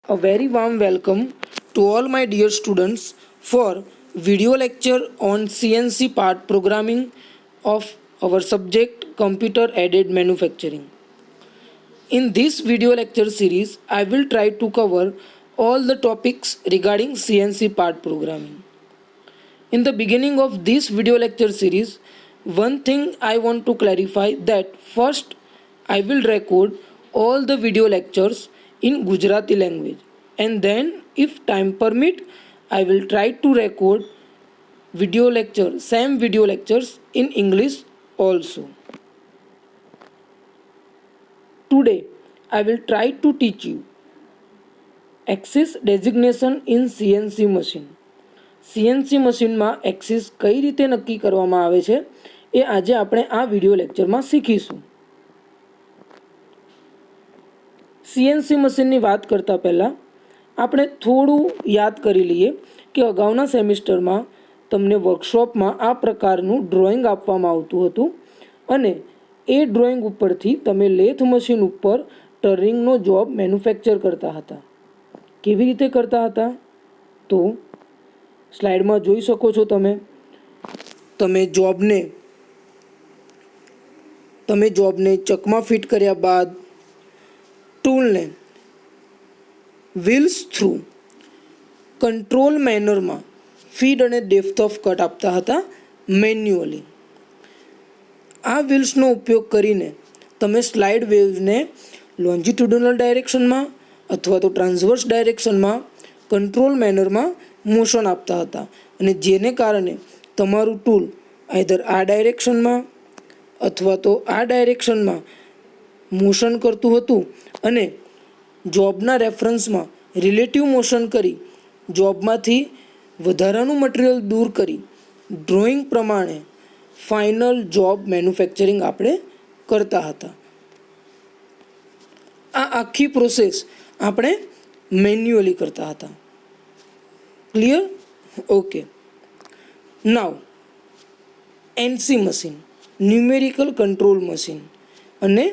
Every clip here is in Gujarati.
A very warm welcome to all my dear students for video lecture on CNC part programming of our subject Computer Aided Manufacturing. In this video lecture series, I will try to cover all the topics regarding CNC part programming. In the beginning of this video lecture series, one thing I want to clarify that first I will record all the video lectures in Gujarati language, and then if time permit I will try to record same video lectures in English also. Today I will try to teach you axis designation in CNC machine. CNC મશીનમાં એક્સિસ કઈ રીતે નક્કી કરવામાં આવે છે એ આજે આપણે આ વિડિયો લેક્ચરમાં શીખીશું. CNC મશીનની વાત કરતા પહેલાં આપણે થોડું યાદ કરી લઈએ કે અગાઉના સેમિસ્ટરમાં તમને વર્કશોપમાં આ પ્રકારનું ડ્રોઈંગ આપવામાં આવતું હતું અને એ ડ્રોઈંગ ઉપરથી તમે લેથ મશીન ઉપર ટર્નિંગનો જોબ મેન્યુફેક્ચર કરતા હતા. કેવી રીતે કરતા હતા? તો સ્લાઇડમાં જોઈ શકો છો તમે જોબને ચકમાં ફિટ કર્યા બાદ ટૂલને વ્હીલ્સ થ્રુ કંટ્રોલ મેનરમાં ફીડ અને ડેપ્થ ઓફ કટ આપતા હતા મેન્યુઅલી. આ વ્હીલ્સનો ઉપયોગ કરીને તમે સ્લાઇડ વેવ્સને લોન્જિટ્યુડિનલ ડાયરેક્શનમાં અથવા તો ટ્રાન્સવર્સ ડાયરેક્શનમાં કંટ્રોલ મેનરમાં મોશન આપતા હતા અને જેને કારણે તમારું ટૂલ આઈધર આ ડાયરેક્શનમાં અથવા તો આ ડાયરેક્શનમાં મોશન કરતું હતું અને જોબના રેફરન્સમાં રિલેટિવ મોશન કરી જોબમાંથી વધારાનું મટીરિયલ દૂર કરી ડ્રોઈંગ પ્રમાણે ફાઇનલ જોબ મેન્યુફેક્ચરિંગ આપણે કરતા હતા. આ આખી પ્રોસેસ આપણે મેન્યુઅલી કરતા હતા. Clear? Okay. Now NC machine numerical control machine અને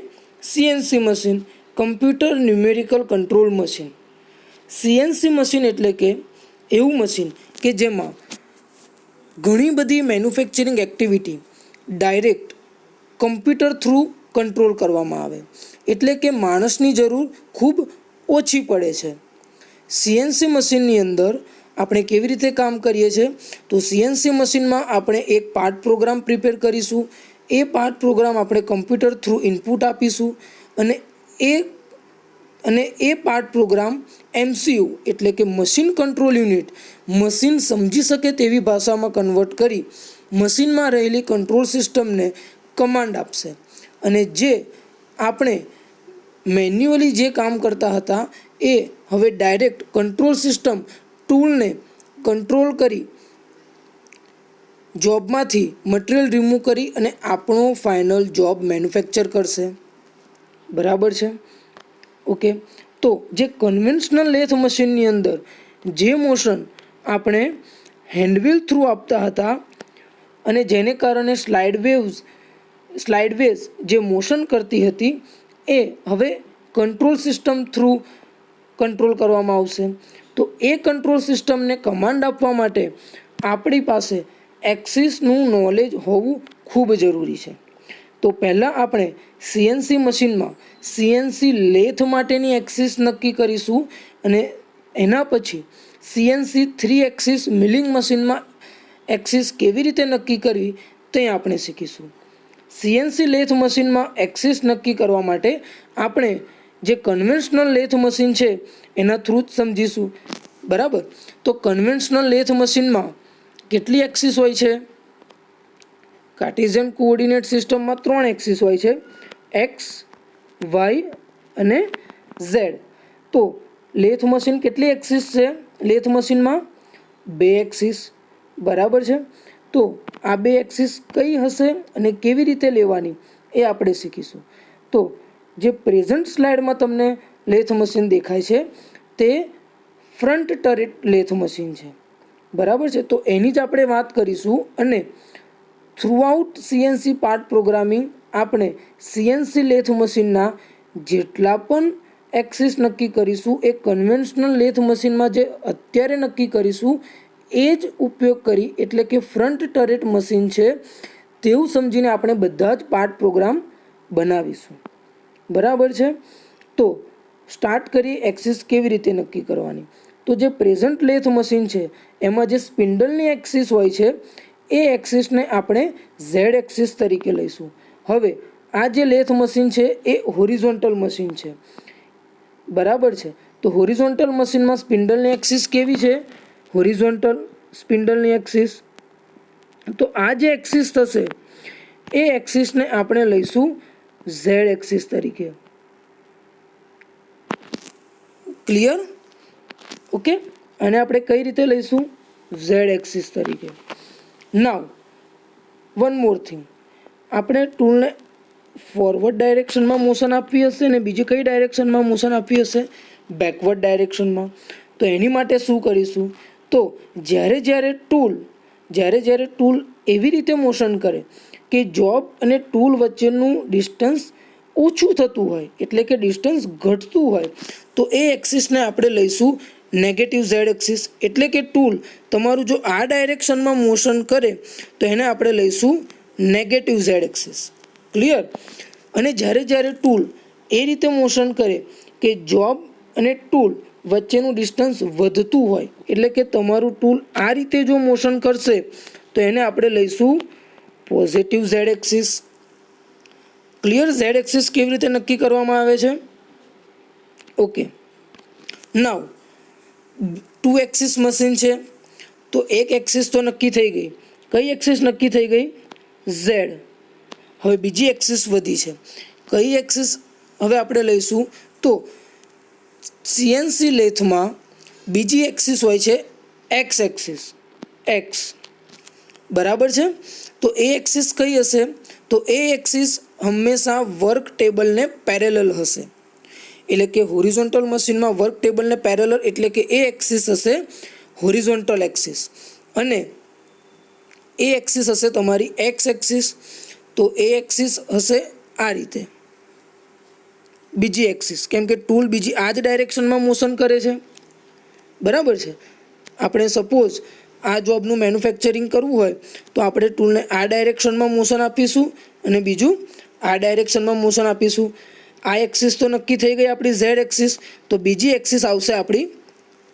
CNC machine computer numerical control machine. CNC machine એટલે કે એવું મશીન કે જેમાં ઘણી બધી manufacturing activity direct computer through control કરવામાં આવે, એટલે કે માણસની જરૂર ખૂબ ઓછી પડે છે. સીએનસી મશીનની અંદર આપણે કેવી રીતે કામ કરીએ છીએ? તો સીએનસી મશીનમાં આપણે એક પાર્ટ પ્રોગ્રામ પ્રિપેર કરીશું. એ પાર્ટ પ્રોગ્રામ આપણે કમ્પ્યુટર થ્રુ ઇનપુટ આપીશું અને એ પાર્ટ પ્રોગ્રામ એમસીયુ એટલે કે મશીન કંટ્રોલ યુનિટ મશીન સમજી શકે તેવી ભાષામાં કન્વર્ટ કરી મશીનમાં રહેલી કંટ્રોલ સિસ્ટમને કમાન્ડ આપશે અને જે આપણે મેન્યુઅલી જે કામ કરતા હતા એ હવે ડાયરેક્ટ કંટ્રોલ સિસ્ટમ ટૂલને કંટ્રોલ કરી જોબમાંથી મટીરિયલ રિમૂવ કરી અને આપણો ફાઇનલ જોબ મેન્યુફેક્ચર કરશે. બરાબર છે? ઓકે. તો જે કન્વેન્શનલ લેથ મશીનની અંદર જે મોશન આપણે હેન્ડવ્હીલ થ્રુ આપતા હતા અને જેને કારણે સ્લાઇડ વેવ્સ જે મોશન કરતી હતી એ હવે કંટ્રોલ સિસ્ટમ થ્રુ કંટ્રોલ કરવામાં આવશે. તો એ કંટ્રોલ સિસ્ટમને કમાન્ડ આપવા માટે આપણી પાસે એક્સિસનું નોલેજ હોવું ખૂબ જરૂરી છે. તો પહેલાં આપણે સીએનસી મશીનમાં સીએનસી લેથ માટેની એક્સિસ નક્કી કરીશું અને એના પછી સીએનસી 3 એક્સિસ મિલિંગ મશીનમાં એક્સિસ કેવી રીતે નક્કી કરવી તે આપણે શીખીશું. સીએનસી લેથ મશીનમાં એક્સિસ નક્કી કરવા માટે આપણે જે કન્વેન્શનલ લેથ મશીન છે એના થ્રુ જ સમજીશું. બરાબર? તો કન્વેન્શનલ લેથ મશીનમાં કેટલી એક્સિસ હોય છે? કાર્ટેશિયન કોઓર્ડિનેટ સિસ્ટમમાં 3 એક્સિસ હોય છે, એક્સ, વાય અને ઝેડ. તો લેથ મશીન કેટલી એક્સિસ છે? લેથ મશીનમાં 2 એક્સિસ. બરાબર છે? તો આ 2 એક્સિસ કઈ હશે અને કેવી રીતે લેવાની એ આપણે શીખીશું. તો જે પ્રેઝન્ટ સ્લાઇડમાં તમને લેથ મશીન દેખાય છે તે ફ્રન્ટ ટર્રેટ લેથ મશીન છે. બરાબર છે? તો એની જ આપણે વાત કરીશું અને થ્રુઆઉટ સીએનસી પાર્ટ પ્રોગ્રામિંગ આપણે સીએનસી લેથ મશીનના જેટલા પણ એક્સિસ નક્કી કરીશું એ કન્વેન્શનલ લેથ મશીનમાં જે અત્યારે નક્કી કરીશું એ જ ઉપયોગ કરી, એટલે કે ફ્રન્ટ ટરેટ મશીન છે તેવું સમજીને આપણે બધા જ પાર્ટ પ્રોગ્રામ બનાવીશું. બરાબર છે. તો સ્ટાર્ટ કરીએ એક્સિસ કેવી રીતે નક્કી કરવાની. તો જે પ્રેઝન્ટ લેથ મશીન છે એમાં જે સ્પિન્ડલની એક્સિસ હોય છે એ એક્સિસને આપણે ઝેડ એક્સિસ તરીકે લઈશું. હવે આ જે લેથ મશીન છે એ હોરિઝોન્ટલ મશીન છે. બરાબર છે. તો હોરિઝોન્ટલ મશીનમાં સ્પિન્ડલની એક્સિસ કેવી છે? હોરિઝોન્ટલ સ્પિન્ડલની એક્સિસ. તો આ જે એક્સિસ થશે એ એક્સિસને આપણે લઈશું ઝેડ એક્સિસ તરીકે. ક્લિયર? ઓકે. અને આપણે કઈ રીતે લઈશું? ઝેડ એક્સિસ તરીકે. નાવ વન મોર થિંગ, આપણે ટૂલને ફોરવર્ડ ડાયરેક્શનમાં મોશન આપવી હશે ને બીજી કઈ ડાયરેક્શનમાં મોશન આપવી હશે? બેકવર્ડ ડાયરેક્શનમાં. તો એની માટે શું કરીશું? તો જ્યારે ટૂલ એવી રીતે મોશન કરે કે જોબ અને ટૂલ વચ્ચેનું ડિસ્ટન્સ ઓછું થતું હોય, એટલે કે ડિસ્ટન્સ ઘટતું હોય, તો એ એક્સિસને આપણે લઈશું નેગેટિવ ઝેડ એક્સિસ. એટલે કે ટૂલ તમારું જો આ ડાયરેક્શનમાં મોશન કરે તો એને આપણે લઈશું નેગેટિવ ઝેડ એક્સિસ. ક્લિયર? અને જ્યારે ટૂલ એ રીતે મોશન કરે કે જોબ અને ટૂલ વચ્ચેનું ડિસ્ટન્સ વધતું હોય, એટલે કે તમારું ટૂલ આ રીતે જો મોશન કરશે તો એને આપણે લઈશું positive Z axis. Clear? Z axis કેવી રીતે નક્કી કરવામાં આવે છે? ઓકે. નાવ ટુ એક્સિસ મશીન છે તો એક એક્સિસ તો નક્કી થઈ ગઈ. કઈ એક્સિસ નક્કી થઈ ગઈ? ઝેડ. હવે બીજી એક્સિસ વધી છે. કઈ એક્સિસ હવે આપણે લઈશું? તો સીએનસી લેથમાં બીજી એક્સિસ હોય છે એક્સ એક્સિસ, એક્સ. બરાબર છે. તો એ એક્સિસ કઈ હશે? તો એ એક્સિસ હંમેશા વર્ક ટેબલને પેરેલલ હશે. એટલે કે હોરિઝોન્ટલ મશીનમાં વર્ક ટેબલને પેરેલલ, એટલે કે એ એક્સિસ હશે હોરિઝોન્ટલ એક્સિસ અને એ એક્સિસ હશે તમારી એક્સ એક્સિસ. તો એ એક્સિસ હશે આ રીતે બીજી એક્સિસ, કેમ કે ટૂલ બીજી આ જ ડાયરેક્શનમાં મોશન કરે છે. બરાબર છે. આપણે સપોઝ આ જોબનું મેન્યુફેક્ચરિંગ કરવું હોય તો આપણે ટૂલને આ ડાયરેક્શનમાં મોશન આપીશું અને બીજું આ ડાયરેક્શનમાં મોશન આપીશું. આ એક્સિસ તો નક્કી થઈ ગઈ આપણી ઝેડ એક્સિસ. તો બીજી એક્સિસ આવશે આપણી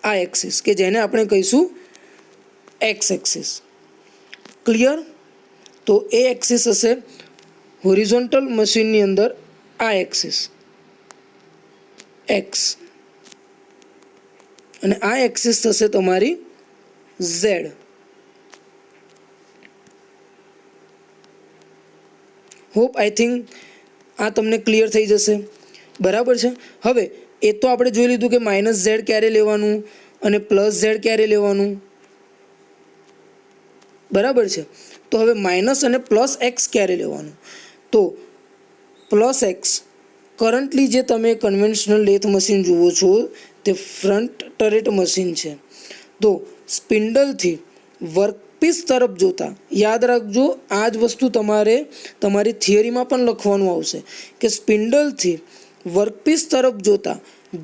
આ એક્સિસ, કે જેને આપણે કહીશું એક્સ એક્સિસ. ક્લિયર? તો એ એક્સિસ હશે હોરિઝોન્ટલ મશીનની અંદર આ એક્સિસ એક્સ, અને આ એક્સિસ થશે તમારી ઝેડ. હોપ આઈ થિંક આ તમને ક્લિયર થઈ જશે. બરાબર છે. હવે એ તો આપણે જોઈ લીધું કે માઇનસ ઝેડ ક્યારે લેવાનું અને પ્લસ ઝેડ ક્યારે લેવાનું. બરાબર છે. તો હવે માઇનસ અને પ્લસ એક્સ ક્યારે લેવાનું? તો પ્લસ એક્સ કરન્ટલી જે તમે કન્વેન્શનલ લેથ મશીન જુઓ છો તે ફ્રન્ટ ટરેટ મશીન છે. તો સ્પિન્ડલથી વર્કપીસ તરફ જોતા યાદ રાખજો, આ જ વસ્તુ તમારે તમારી થિયરીમાં પણ લખવાનું આવશે કે સ્પિન્ડલથી વર્કપીસ તરફ જોતા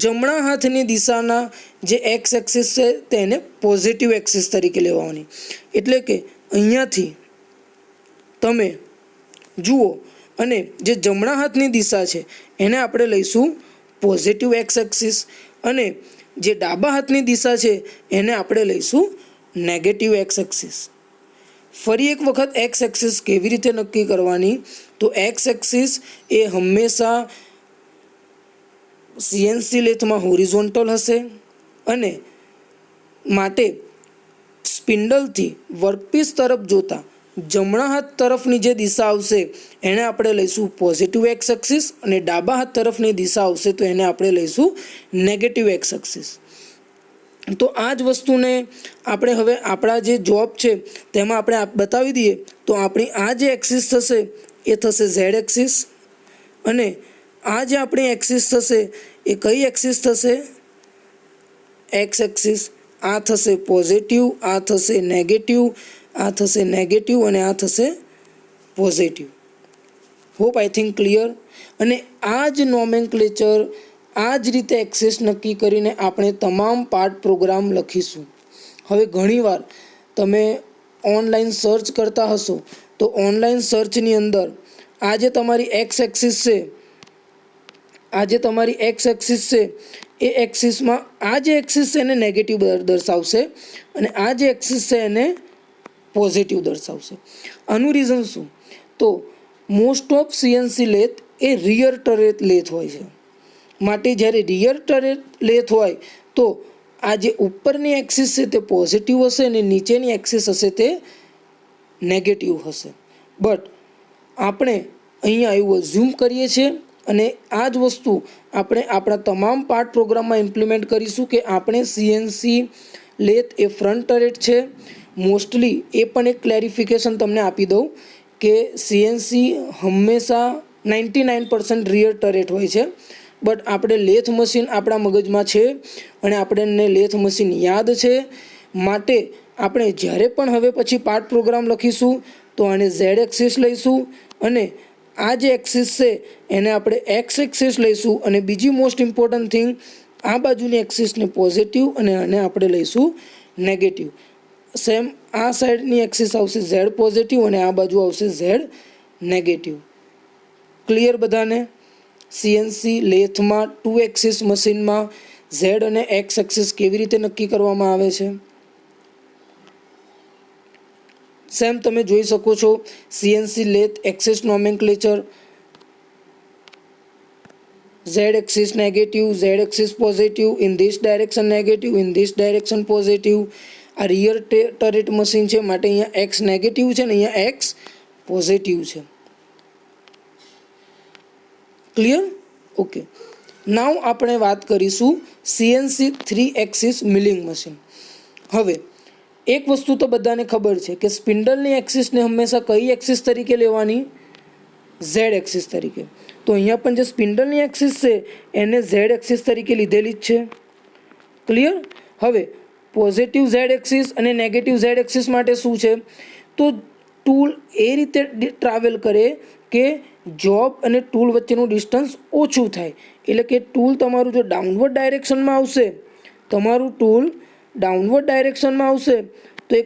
જમણા હાથની દિશાના જે એક્સ એક્સિસ છે તેને પોઝિટિવ એક્સિસ તરીકે લેવાની. એટલે કે અહીંયાથી તમે જુઓ અને જે જમણા હાથની દિશા છે એને આપણે લઈશું પોઝિટિવ એક્સ એક્સિસ અને જે ડાબા હાથની દિશા છે એને આપણે લઈશું નેગેટિવ એક્સ એક્સિસ. ફરી એક વખત એક્સ એક્સિસ કેવી રીતે નક્કી કરવાની? તો એક્સ એક્સિસ એ હંમેશા સીએનસી લેથમાં હોરિઝોન્ટલ હશે અને માટે સ્પિન્ડલથી વર્કપીસ તરફ જોતા જમણા હાથ તરફની જે દિશા આવશે એને આપણે લઈશું પોઝિટિવ એક્સ એક્સિસ અને ડાબા હાથ તરફની દિશા આવશે તો એને આપણે લઈશું નેગેટિવ એક્સ એક્સિસ. તો આ જ વસ્તુને આપણે હવે આપણા જે જોબ છે તેમાં આપણે બતાવી દઈએ તો આપણી આ જે એક્સિસ થશે એ થશે ઝેડ એક્સિસ અને આ જે આપણી એક્સિસ થશે એ કઈ એક્સિસ થશે? X axis. આ થશે પોઝિટિવ, આ થશે નેગેટિવ, આ થશે નેગેટિવ અને આ થશે positive. Hope I think clear. અને આ જ નોમેનક્લેચર આ જ રીતે એક્સેસ નક્કી કરીને આપણે તમામ પાર્ટ પ્રોગ્રામ લખીશું. હવે ઘણીવાર તમે ઓનલાઈન સર્ચ કરતા હશો તો ઓનલાઈન સર્ચની અંદર આ જે તમારી એક્સ એક્સિસ છે એ એક્સિસમાં આ જે એક્સિસ છે એને નેગેટિવ દર્શાવશે અને આ જે એક્સિસ છે એને પોઝિટિવ દર્શાવશે. આનું રીઝન શું? તો most of CNC lathe A rear turret lathe હોય છે. માટે જ્યારે રિયર ટરેટ લેથ હોય તો આ જે ઉપરની એક્સિસ છે તે પોઝિટિવ હશે અને નીચેની એક્સિસ હશે તે નેગેટિવ હશે. બટ આપણે અહીંયા એવું ઝૂમ કરીએ છીએ અને આ જ વસ્તુ આપણે આપણા તમામ પાર્ટ પ્રોગ્રામમાં ઇમ્પ્લિમેન્ટ કરીશું કે આપણે સીએનસી લેથ એ ફ્રન્ટ ટરેટ છે. મોસ્ટલી એ પણ એક ક્લેરિફિકેશન તમને આપી દઉં કે સીએનસી હંમેશા 99% રિયર ટરેટ હોય છે. બટ આપણે લેથ મશીન આપણા મગજમાં છે અને આપણને લેથ મશીન યાદ છે. માટે આપણે જ્યારે પણ હવે પછી પાર્ટ પ્રોગ્રામ લખીશું તો આને ઝેડ એક્સિસ લઈશું અને આ જે એક્સિસ છે એને આપણે એક્સ એક્સિસ લઈશું અને બીજી મોસ્ટ ઇમ્પોર્ટન્ટ થિંગ આ બાજુની એક્સિસને પોઝિટિવ અને આને આપણે લઈશું નેગેટિવ. સેમ આ સાઈડની એક્સિસ આવશે ઝેડ પોઝિટિવ અને આ બાજુ આવશે ઝેડ નેગેટિવ. ક્લિયર બધાને? સીએનસી લેથમાં 2 એક્સિસ મશીનમાં ઝેડ અને એક્સ એક્સિસ કેવી રીતે નક્કી કરવામાં આવે છે? સેમ તમે જોઈ શકો છો CNC lathe axis nomenclature Z axis negative, Z axis positive, in this direction negative, in this direction positive. આ રિયર ટરેટ મશીન છે માટે અહીંયા એક્સ નેગેટિવ છે અને અહીંયા એક્સ પોઝિટિવ છે. ક્લિયર? ઓકે. નાવ આપણે વાત કરીશું સીએનસી 3 એક્સિસ મિલિંગ મશીન. હવે એક વસ્તુ તો બધાને ખબર છે કે સ્પિન્ડલની એક્સિસને હંમેશા કઈ એક્સિસ તરીકે લેવાની? ઝેડ એક્સિસ તરીકે. તો અહીંયા પણ જે સ્પિન્ડલની એક્સિસ છે એને ઝેડ એક્સિસ તરીકે લીધેલી જ છે. ક્લિયર? હવે પોઝિટિવ ઝેડ એક્સિસ અને નેગેટિવ ઝેડ એક્સિસ માટે શું છે? તો ટૂલ એ રીતે ટ્રાવેલ કરે કે જોબ અને ટૂલ વચ્ચેનું ડિસ્ટન્સ ઓછું થાય. એટલે કે ટૂલ તમારું જો ડાઉનવર્ડ ડાયરેક્શનમાં આવશે તો એ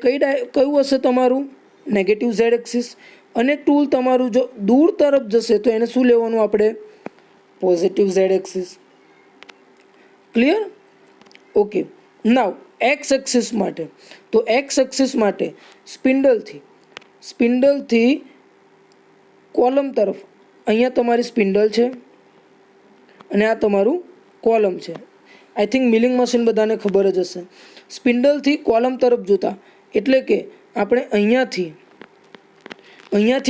કયું હશે તમારું? Negative Z axis. અને ટૂલ તમારું જો દૂર તરફ જશે તો એને શું લેવાનું આપણે? Positive Z axis. Clear? Okay. Now X axis માટે, તો એક્સ એક્સિસ માટે સ્પિન્ડલથી કોલમ તરફ અહીંયા તમારી સ્પિન્ડલ છે અને આ તમારું કોલમ છે. આઈ થિંક મિલિંગ મશીન બધાને ખબર જ હશે. સ્પિન્ડલથી કોલમ તરફ જોતા એટલે કે આપણે અહીંયાથી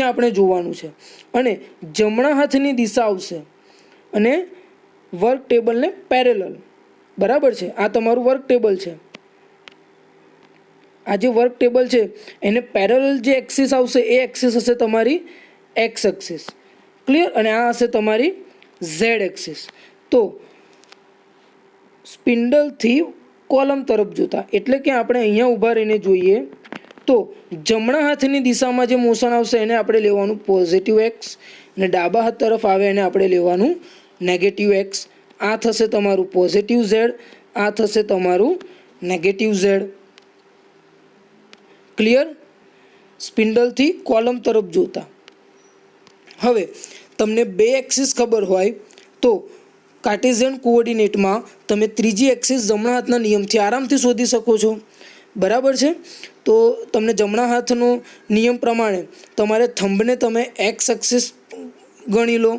આપણે જોવાનું છે અને જમણા હાથની દિશા આવશે અને વર્ક ટેબલને પેરેલલ. બરાબર છે? આ તમારું વર્ક ટેબલ છે. આ જે વર્ક ટેબલ છે એને પેરેલલ જે એક્સિસ આવશે એ એક્સિસ હશે તમારી એક્સ એક્સિસ. ક્લિયર? અને આ હશે તમારી ઝેડ એક્સિસ. તો સ્પિન્ડલથી કોલમ તરફ જોતા એટલે કે આપણે અહીંયા ઊભા રહીને જોઈએ તો જમણા હાથની દિશામાં જે મોશન આવશે એને આપણે લેવાનું પોઝિટિવ એક્સ અને ડાબા હાથ તરફ આવે એને આપણે લેવાનું નેગેટિવ એક્સ. આ થશે તમારું પોઝિટિવ ઝેડ, આ થશે તમારું નેગેટિવ ઝેડ. ક્લિયર? સ્પિન્ડલથી કોલમ તરફ જોતા. હવે તમને 2 એક્સિસ ખબર હોય તો કાર્ટેશિયન કોઓર્ડિનેટમાં તમે ત્રીજી એક્સિસ જમણા હાથના નિયમથી આરામથી શોધી શકો છો. બરાબર છે? તો તમને જમણા હાથનો નિયમ પ્રમાણે તમારે થંબને તમે એક્સ એક્સિસ ગણી લો,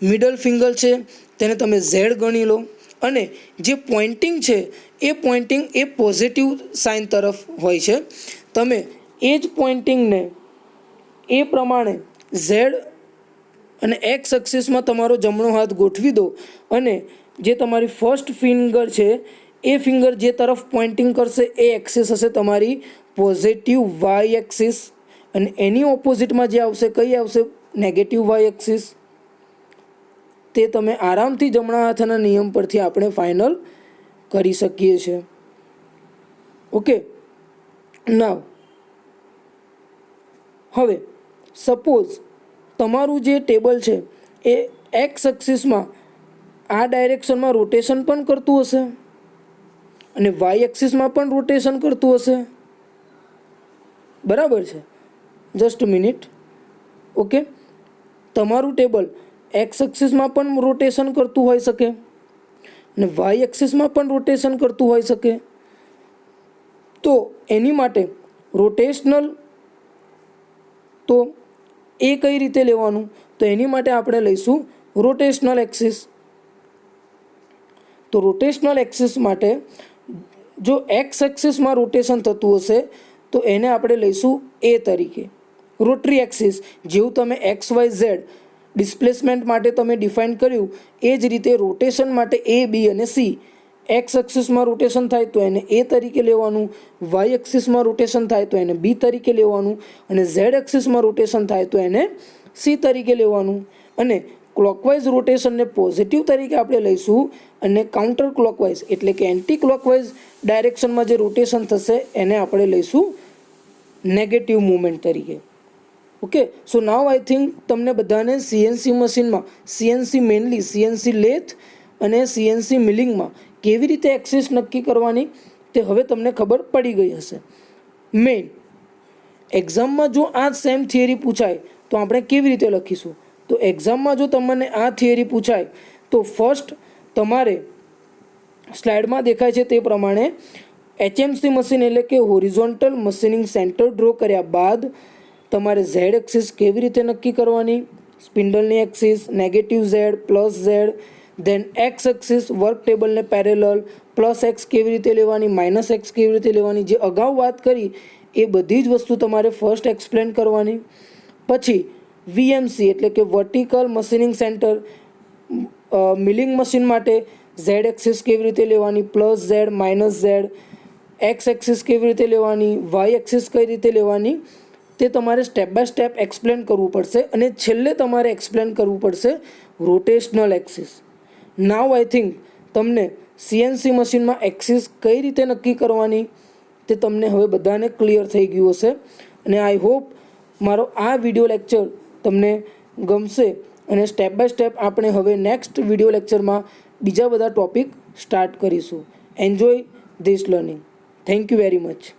મિડલ ફિંગર છે તેને તમે ઝેડ ગણી લો અને જે પોઇન્ટિંગ છે એ પોઇન્ટિંગ એ પોઝિટિવ સાઇન તરફ હોય છે. તમે એ જ પોઇન્ટિંગને એ પ્રમાણે ઝેડ અને એક્સ એક્સિસમાં તમારો જમણો હાથ ગોઠવી દો અને જે તમારી ફર્સ્ટ ફિંગર છે એ ફિંગર જે તરફ પોઇન્ટિંગ કરશે એ એક્સિસ હશે તમારી પોઝિટિવ વાય એક્સિસ અને એની ઓપોઝિટમાં જે આવશે કઈ આવશે? Negative Y axis. તે તમે આરામથી જમણા હાથના નિયમ પરથી આપણે ફાઇનલ કરી શકીએ છીએ. ઓકે. નાવ હવે સપોઝ તમારું જે ટેબલ છે એ એક્સ એક્સિસમાં આ ડાયરેક્શનમાં રોટેશન પણ કરતું હશે અને વાય એક્સિસમાં પણ રોટેશન કરતું હશે, બરાબર છે. Just minute. ઓકે, તમારું ટેબલ એક્સ એક્સિસમાં પણ રોટેશન કરતું હોઈ શકે અને વાય એક્સિસમાં પણ રોટેશન કરતું હોઈ શકે. તો એની માટે રોટેશનલ, તો એ કઈ રીતે લેવાનું? તો એની માટે આપણે લઈશું રોટેશનલ એક્સિસ. તો રોટેશનલ એક્સિસ માટે જો એક્સ એક્સિસમાં રોટેશન થતું હશે તો એને આપણે લઈશું એ તરીકે. રોટરી એક્સિસ જેવું તમે એક્સ વાય ઝેડ ડિસ્પ્લેસમેન્ટ માટે તમે ડિફાઇન કર્યું એ જ રીતે રોટેશન માટે એ, બી અને સી. એક્સ એક્સિસમાં રોટેશન થાય તો એને એ તરીકે લેવાનું, વાય એક્સિસમાં રોટેશન થાય તો એને બી તરીકે લેવાનું અને ઝેડ એક્સિસમાં રોટેશન થાય તો એને સી તરીકે લેવાનું. અને ક્લોકવાઇઝ રોટેશનને પોઝિટિવ તરીકે આપણે લઈશું અને કાઉન્ટર ક્લોકવાઇઝ એટલે કે એન્ટી ક્લોકવાઇઝ ડાયરેક્શનમાં જે રોટેશન થશે એને આપણે લઈશું નેગેટિવ મૂવમેન્ટ તરીકે. Okay, so now I think તમને બધાને સીએનસી મશીનમાં, સીએનસી મેનલી સીએનસી લેથ અને સીએનસી મિલિંગમાં કેવી રીતે એક્સિસ નક્કી કરવાની તે હવે તમને ખબર પડી ગઈ હશે. મેઇન એક્ઝામમાં જો આ સેમ થિયરી પૂછાય તો આપણે કેવી રીતે લખીશું? તો એક્ઝામમાં જો તમને આ થિયરી પૂછાય તો ફર્સ્ટ તમારે સ્લાઇડમાં દેખાય છે તે પ્રમાણે એચએમસી મશીન એટલે કે હોરિઝોન્ટલ મશીનિંગ સેન્ટર ડ્રો કર્યા બાદ તમારે ઝેડ એક્સિસ કેવી રીતે નક્કી કરવાની, સ્પિન્ડલની axis, negative Z, plus Z, then X axis work ટેબલને પેરેલલ, પ્લસ એક્સ કેવી રીતે લેવાની, માઇનસ એક્સ કેવી રીતે લેવાની, જે અગાઉ વાત કરી એ બધી જ વસ્તુ તમારે ફર્સ્ટ એક્સપ્લેન કરવાની. પછી વીએમસી એટલે કે vertical machining centre, milling machine માટે ઝેડ એક્સિસ કેવી રીતે લેવાની, plus Z, minus Z, x axis કેવી રીતે લેવાની, વાય એક્સિસ કઈ રીતે લેવાની, તે તમારે સ્ટેપ બાય સ્ટેપ એક્સપ્લેન કરવું પડશે. અને છેલ્લે તમારે એક્સપ્લેન કરવું પડશે rotational axis. Now I think તમને સીએનસી મશીનમાં એક્સિસ કઈ રીતે નક્કી કરવાની તે તમને હવે બધાને ક્લિયર થઈ ગયું હશે. અને આઈ હોપ મારો આ વિડીયો લેક્ચર તમને ગમશે અને સ્ટેપ બાય સ્ટેપ આપણે હવે નેક્સ્ટ વિડીયો લેક્ચરમાં બીજા બધા ટોપિક સ્ટાર્ટ કરીશું. Enjoy this learning. Thank you very much.